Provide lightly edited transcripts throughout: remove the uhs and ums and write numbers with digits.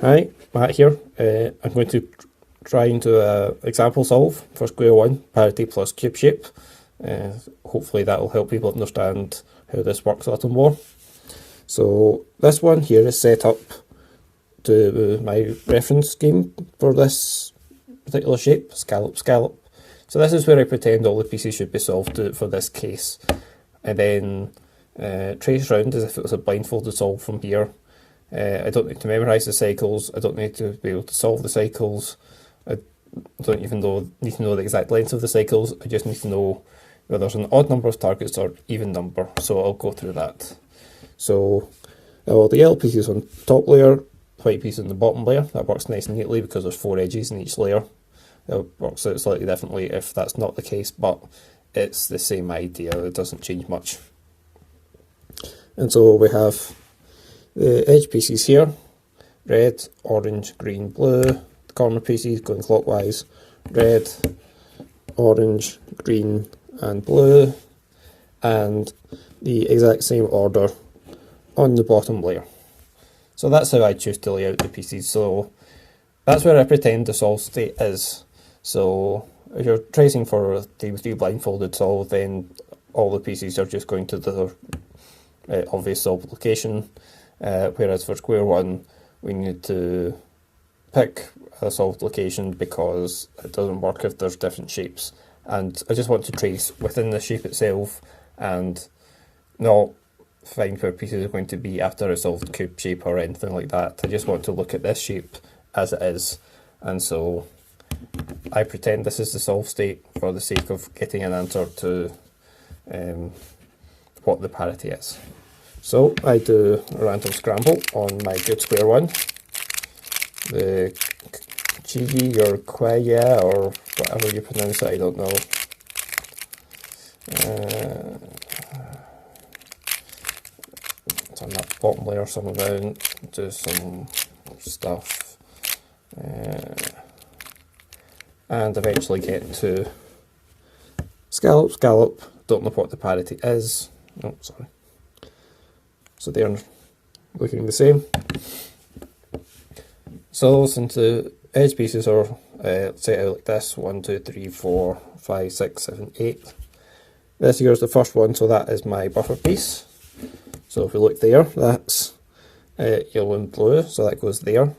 Hi, Matt here. I'm going to try and do an example solve for Sq-1 parity plus cubeshape. Hopefully that will help people understand how this works a little more. So this one here is set up to my reference scheme for this particular shape, scallop. So this is where I pretend all the pieces should be solved for this case. And then trace round as if it was a blindfolded solve from here. I don't need to memorise the cycles, I don't need to be able to solve the cycles, I don't even need to know the exact length of the cycles, I just need to know whether there's an odd number of targets or even number, so I'll go through that. So all the yellow pieces on top layer, white pieces on the bottom layer, that works nice and neatly because there's 4 edges in each layer. It works out slightly differently if that's not the case, but it's the same idea, it doesn't change much. And so we have the edge pieces here, red, orange, green, blue. The corner pieces going clockwise, red, orange, green and blue. And the exact same order on the bottom layer. So that's how I choose to lay out the pieces. So that's where I pretend the solve state is. So if you're tracing for the blindfolded solve, then all the pieces are just going to the obvious solved location. Whereas for Sq-1 we need to pick a solved location because it doesn't work if there's different shapes, and I just want to trace within the shape itself and not find where pieces are going to be after a solved cube shape or anything like that. I just want to look at this shape as it is, and so I pretend this is the solve state for the sake of getting an answer to what the parity is. So I do a random scramble on my good Sq-1, the Chigi or Quaya or whatever you pronounce it, I don't know. Turn that bottom layer some around, do some stuff, and eventually get to scallop, don't know what the parity is, oh sorry. So they're looking the same. So since the edge pieces are set out like this, 1, 2, 3, 4, 5, 6, 7, 8. This here is the first one, so that is my buffer piece. So if we look there, that's yellow and blue, so that goes there.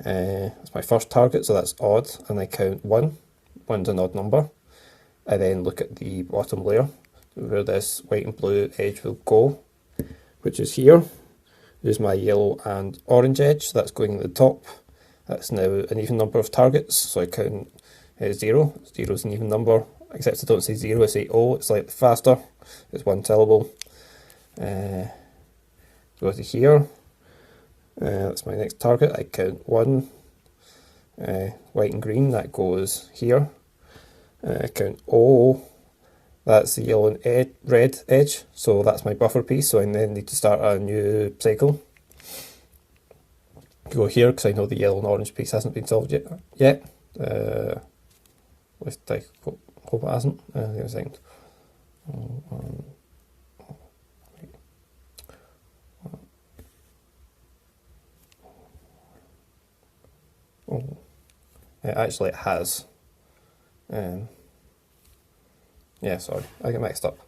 That's my first target, so that's odd, and I count 1. 1's an odd number. I then look at the bottom layer, where this white and blue edge will go, which is here. There's my yellow and orange edge, that's going at the top. That's now an even number of targets, so I count 0. 0 is an even number, except I don't say 0, I say O, it's slightly faster, it's one syllable. Go to here, that's my next target, I count 1. White and green, that goes here. I count O. That's the yellow and red edge, so that's my buffer piece, so I then need to start a new cycle. Go here, because I know the yellow and orange piece hasn't been solved yet. At least I hope it hasn't. Give me a second. Actually it has. Yeah, sorry, I get mixed up.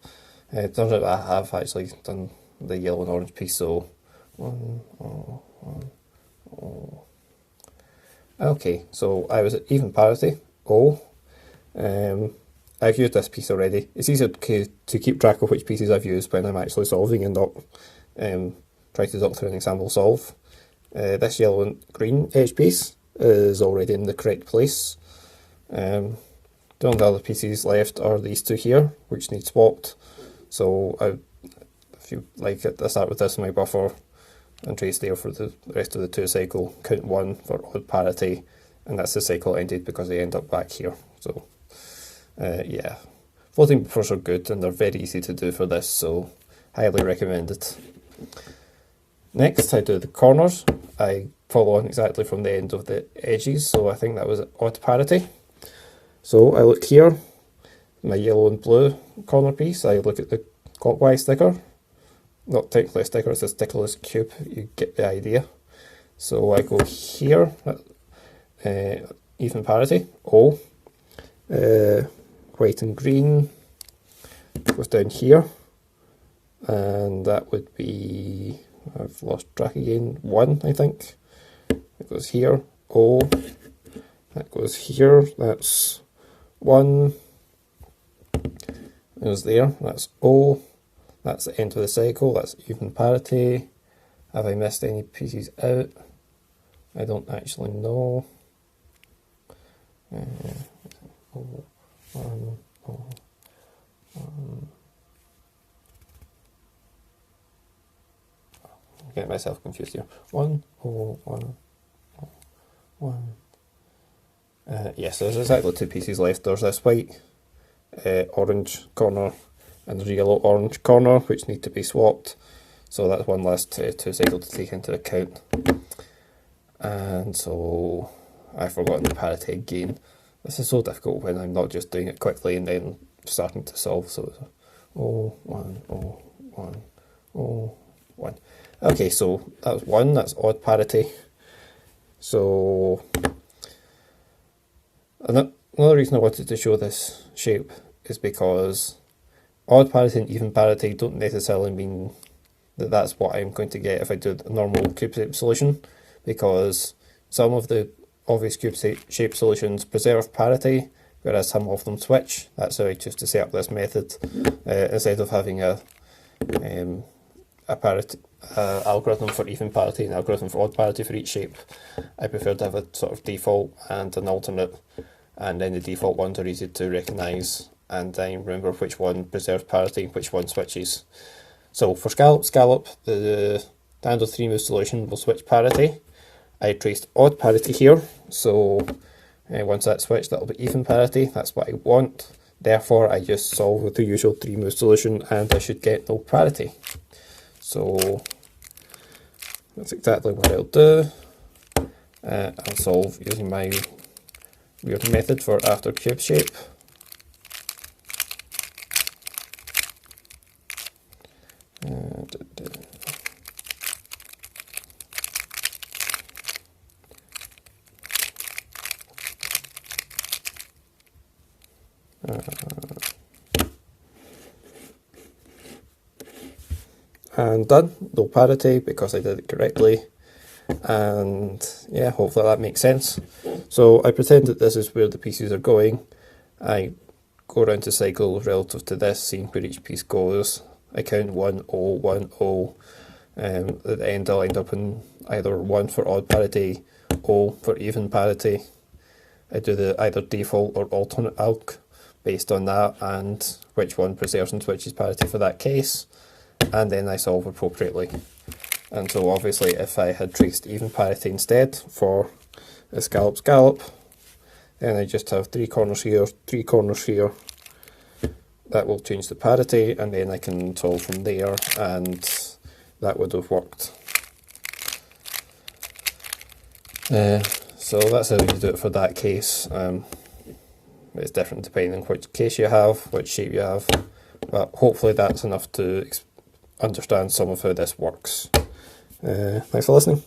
It turns out I have actually done the yellow and orange piece, so 1, oh, 1, oh. Okay, so I was at even parity, O. I've used this piece already. It's easier to keep track of which pieces I've used when I'm actually solving and not try to talk through an example solve. This yellow and green edge piece is already in the correct place. The only other pieces left are these two here, which need swapped. So if you like it, I start with this in my buffer and trace there for the rest of the 2 cycle, count 1 for odd parity, and that's the cycle ended because they end up back here. So yeah, floating buffers are good and they're very easy to do for this, so highly recommended. Next I do the corners. I follow on exactly from the end of the edges, so I think that was odd parity. So I look here, my yellow and blue corner piece, I look at the clockwise sticker. Not technically a sticker, it's a stickerless cube, you get the idea. So I go here, even parity, O, white and green goes down here, and that would be, I've lost track again, 1 I think. It goes here, O, that goes here, that's 1, it goes there, that's O, that's the end of the cycle, that's even parity. Have I missed any pieces out? I don't actually know. O, 1, O, 1. I'm getting myself confused here. 1, O, 1, O, 1. Yes, there's exactly 2 pieces left. There's this white orange corner and there's a yellow orange corner which need to be swapped. So that's one last 2 cycle to take into account. And so I've forgotten the parity again. This is so difficult when I'm not just doing it quickly and then starting to solve. So it's O1, O1, O1. Okay, so that's 1, that's odd parity. So another reason I wanted to show this shape is because odd parity and even parity don't necessarily mean that that's what I'm going to get if I do a normal cube-shape solution, because some of the obvious cube-shape solutions preserve parity, whereas some of them switch. That's how I choose to set up this method. Instead of having a parity algorithm for even parity and algorithm for odd parity for each shape, I prefer to have a sort of default and an alternate, and then the default ones are easy to recognise, and then remember which one preserves parity and which one switches. So for scallop, the standard 3-move solution will switch parity. I traced odd parity here, so once that's switched, that'll be even parity. That's what I want. Therefore, I just solve with the usual 3-move solution, and I should get no parity. So that's exactly what I'll do. I'll solve using my weird method for after cube shape. And done, no parity because I did it correctly, and yeah, hopefully that makes sense. So I pretend that this is where the pieces are going. I go around to cycles relative to this, seeing where each piece goes. I count 1, O, 1, O. At the end I'll end up in either 1 for odd parity, O for even parity. I do the either default or alternate alg based on that and which one preserves and switches parity for that case, and then I solve appropriately. And so obviously if I had traced even parity instead for a scallop, then I just have 3 corners here, 3 corners here. That will change the parity, and then I can solve from there, and that would have worked. So that's how you do it for that case. It's different depending on which case you have, which shape you have, but hopefully that's enough to understand some of how this works. Thanks for listening.